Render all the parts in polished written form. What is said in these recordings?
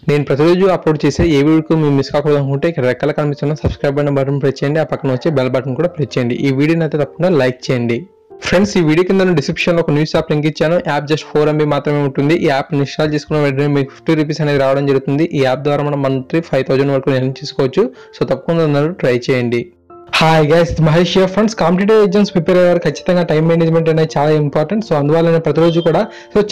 నేను ప్రతిరోజు అప్లోడ్ చేసే ఏ వీడియోకి మీరు మిస్ కాకూడదు అనుకుంటే ఇక్కడ రెక్కల కనిపిస్తున్న సబ్స్క్రైబ్ అనే బటన్ ప్రెస్ చేయండి, ఆ పక్కన వచ్చే బెల్ బటన్ కూడా ప్రెస్ చేయండి. ఈ వీడియోని అయితే తప్పకుండా లైక్ చేయండి. ఫ్రెండ్స్, ఈ వీడియో కింద డిస్క్రిప్షన్ లో ఒక న్యూస్ యాప్ లింక్ ఇచ్చాను. యాప్ జస్ట్ 4 MB మాత్రమే ఉంటుంది. ఈ యాప్ ఇన్స్టాల్ చేసుకున్న వెంటనే మీకు 50 రూపీస్ అనేది రావడం జరుగుతుంది. ఈ యాప్ ద్వారా మనం మంత్లీ 5000 వరకు ఎర్న్ చేసుకోవచ్చు. సో తప్పకుండా అందరూ ట్రై చేయండి. Hi guys, Mahesh here. Friends, competitive exams prepare అయ్యారు. ఖచ్చితంగా టైం మేనేజ్మెంట్ అనేది చాలా ఇంపార్టెంట్. సో అందువల్ల నేను ప్రతిరోజు కూడా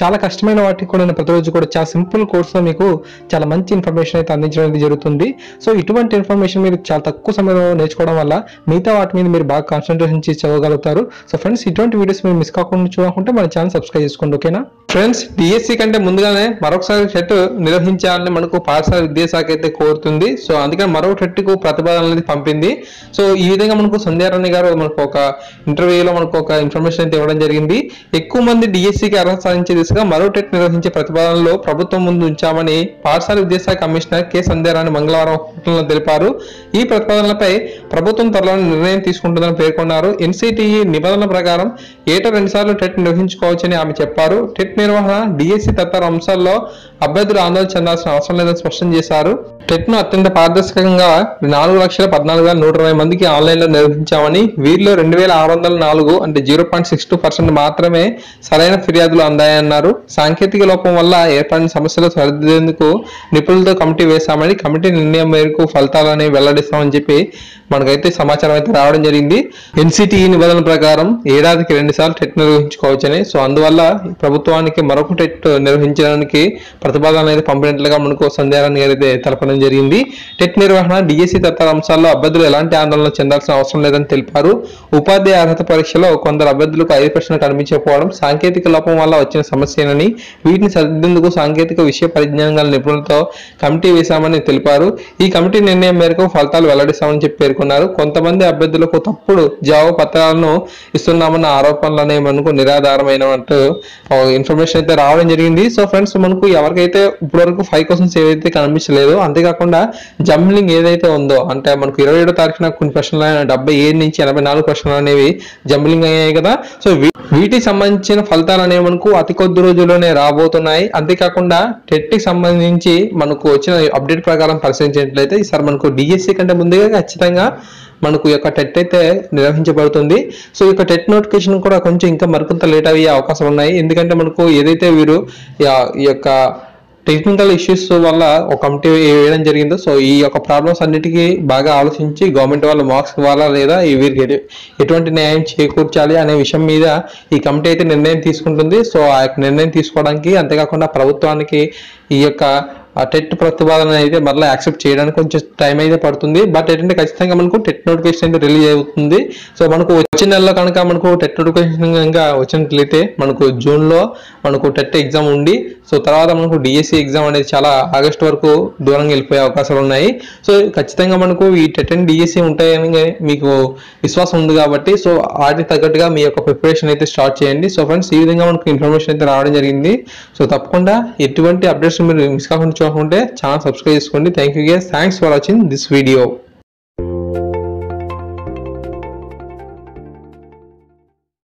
చాలా కష్టమైన వాటికి కూడా నేను ప్రతిరోజు కూడా చాలా సింపుల్ కోర్స్లో మీకు చాలా మంచి ఇన్ఫర్మేషన్ అయితే అందించడం జరుగుతుంది. సో ఇటువంటి ఇన్ఫర్మేషన్ మీరు చాలా తక్కువ సమయంలో నేర్చుకోవడం వల్ల మిగతా వాటి మీద మీరు బాగా కాన్సన్ట్రేషన్ చేసి చదవగలుగుతారు. సో ఫ్రెండ్స్, ఇటువంటి వీడియోస్ మీరు మిస్ కాకుండా చూడాలంటే మన ఛానల్ సబ్స్క్రైబ్ చేసుకోండి, ఓకేనా? ఫ్రెండ్స్, డిఎస్సి కంటే ముందుగానే మరొకసారి టెట్ నిర్వహించాలని మనకు పాఠశాల విద్యాశాఖ అయితే కోరుతుంది. సో అందుకని మరో టెట్కు ప్రతిపాదన అనేది పంపింది. సో ఈ విధంగా మనకు సంధ్యారాణి గారు మనకు ఒక ఇంటర్వ్యూలో మనకు ఒక ఇన్ఫర్మేషన్ అయితే ఇవ్వడం జరిగింది. ఎక్కువ మంది డిఎస్సికి అర్హత సాధించే దిశగా మరో టెట్ నిర్వహించే ప్రతిపాదనలో ప్రభుత్వం ముందు ఉంచామని పాఠశాల విద్యాశాఖ కమిషనర్ కె సంధ్యారాణి మంగళవారం తెలిపారు. ఈ ప్రతిపాదనలపై ప్రభుత్వం త్వరలో నిర్ణయం తీసుకుంటుందని పేర్కొన్నారు. ఎన్సిటిఈ నిబంధనల ప్రకారం ఏటా 2 సార్లు టెట్ నిర్వహించుకోవచ్చని ఆమె చెప్పారు. టెట్ నిర్వహణ, డిఎస్సి తదితర అంశాల్లో అభ్యర్థులు ఆందోళన చెందాల్సిన అవసరం లేదని స్పష్టం చేశారు. టెట్ ను అత్యంత పారదర్శకంగా 4,14,120 మందికి ఆన్లైన్ లో నిర్వహించామని, వీరిలో 2,604 అంటే 0.62% మాత్రమే సరైన ఫిర్యాదులు అందాయన్నారు. సాంకేతిక లోపం వల్ల ఏర్పడిన సమస్యలు సరిదిద్దేందుకు నిపుణులతో కమిటీ వేశామని, కమిటీ నిర్ణయం మేరకు ఫలితాలని వెల్లడిస్తామని చెప్పి మనకైతే సమాచారం అయితే రావడం జరిగింది. ఎన్సిటిఈ నిబంధనల ప్రకారం ఏడాదికి 2 సార్లు టెట్ నిర్వహించుకోవచ్చని, సో అందువల్ల ప్రభుత్వానికి మరొక టెట్ నిర్వహించడానికి ప్రతిపాదన అనేది పంపినట్లుగా మనకు సంధ్యారాణి గారు అయితే తెలపడం జరిగింది. టెట్ నిర్వహణ, డిఎస్సి తదితర అంశాల్లో అభ్యర్థులు ఎలాంటి ఆందోళన చెందాల్సిన అవసరం లేదని తెలిపారు. ఉపాధ్యాయ అర్హత పరీక్షలో కొందరు అభ్యర్థులకు 5 ప్రశ్నలు కనిపించకపోవడం సాంకేతిక లోపం వల్ల వచ్చిన సమస్యనని, వీటిని సరిదిద్దేందుకు సాంకేతిక విషయ పరిజ్ఞానం గల నిపుణులతో కమిటీ వేశామని తెలిపారు. ఈ కమిటీ నిర్ణయం మేరకు ఫలితాలు వెల్లడిస్తామని చెప్పి పేర్కొన్నారు. కొంతమంది అభ్యర్థులకు తప్పుడు జవాబు పత్రాలను ఇస్తున్నామన్న ఆరోపణలు అనేవి మనకు నిరాధారమైనట్టు ఇన్ఫర్మేషన్ అయితే రావడం జరిగింది. సో ఫ్రెండ్స్, మనకు ఎవరికైతే ఇప్పటివరకు 5 క్వశ్చన్స్ ఏవైతే కనిపించలేదు, అంతేకాకుండా జంబ్లింగ్ ఏదైతే ఉందో, అంటే మనకు 27వ తారీఖున కొన్ని ప్రశ్నలు 77 నుంచి 84 ప్రశ్నలు అనేవి జంబ్లింగ్ అయ్యాయి కదా. సో వీటికి సంబంధించిన ఫలితాలు అనేవి మనకు అతి కొద్ది రోజుల్లోనే రాబోతున్నాయి. అంతేకాకుండా టెట్ కి సంబంధించి మనకు వచ్చిన అప్డేట్ ప్రకారం పరిశీలించినట్లయితే ఈసారి మనకు డిఎస్సి కంటే ముందుగా ఖచ్చితంగా మనకు ఈ యొక్క టెట్ అయితే నిర్వహించబడుతుంది. సో ఈ యొక్క టెట్ నోటిఫికేషన్ కూడా కొంచెం ఇంకా మరికొంత లేట్ అయ్యే అవకాశాలు ఉన్నాయి. ఎందుకంటే మనకు ఏదైతే వీరు ఈ యొక్క టెక్నికల్ ఇష్యూస్ వల్ల ఒక కమిటీ వేయడం జరిగిందో, సో ఈ యొక్క ప్రాబ్లమ్స్ అన్నిటికీ బాగా ఆలోచించి గవర్నమెంట్ వాళ్ళు మార్క్స్ ఇవ్వాలా లేదా, వీరికి ఎటువంటి న్యాయం చేకూర్చాలి అనే విషయం మీద ఈ కమిటీ అయితే నిర్ణయం తీసుకుంటుంది. సో ఆ యొక్క నిర్ణయం తీసుకోవడానికి, అంతేకాకుండా ప్రభుత్వానికి ఈ యొక్క టెట్ ప్రతిపాదన అయితే మరలా యాక్సెప్ట్ చేయడానికి కొంచెం టైం అయితే పడుతుంది. బట్ ఏంటంటే ఖచ్చితంగా మనకు టెట్ నోటిఫికేషన్ అయితే రిలీజ్ అవుతుంది. సో మనకు వచ్చే నెలలో కనుక మనకు టెట్ నోటిఫికేషన్ కనుక వచ్చినట్లయితే మనకు జూన్లో మనకు టెట్ ఎగ్జామ్ ఉండి, సో తర్వాత మనకు డిఎస్సి ఎగ్జామ్ అనేది చాలా ఆగస్టు వరకు దూరంగా వెళ్ళిపోయే అవకాశాలు ఉన్నాయి. సో ఖచ్చితంగా మనకు ఈ టెట్ అండ్ డిఎస్సి ఉంటాయని మీకు విశ్వాసం ఉంది కాబట్టి, సో వాటికి తగ్గట్టుగా మీ యొక్క ప్రిపరేషన్ అయితే స్టార్ట్ చేయండి. సో ఫ్రెండ్స్, ఈ విధంగా మనకు ఇన్ఫర్మేషన్ అయితే రావడం జరిగింది. సో తప్పకుండా ఎటువంటి అప్డేట్స్ మీరు మిస్ కాకుండా చూడకుంటే ఛానల్ సబ్స్క్రైబ్ చేసుకోండి. Thank you guys, thanks for watching this video.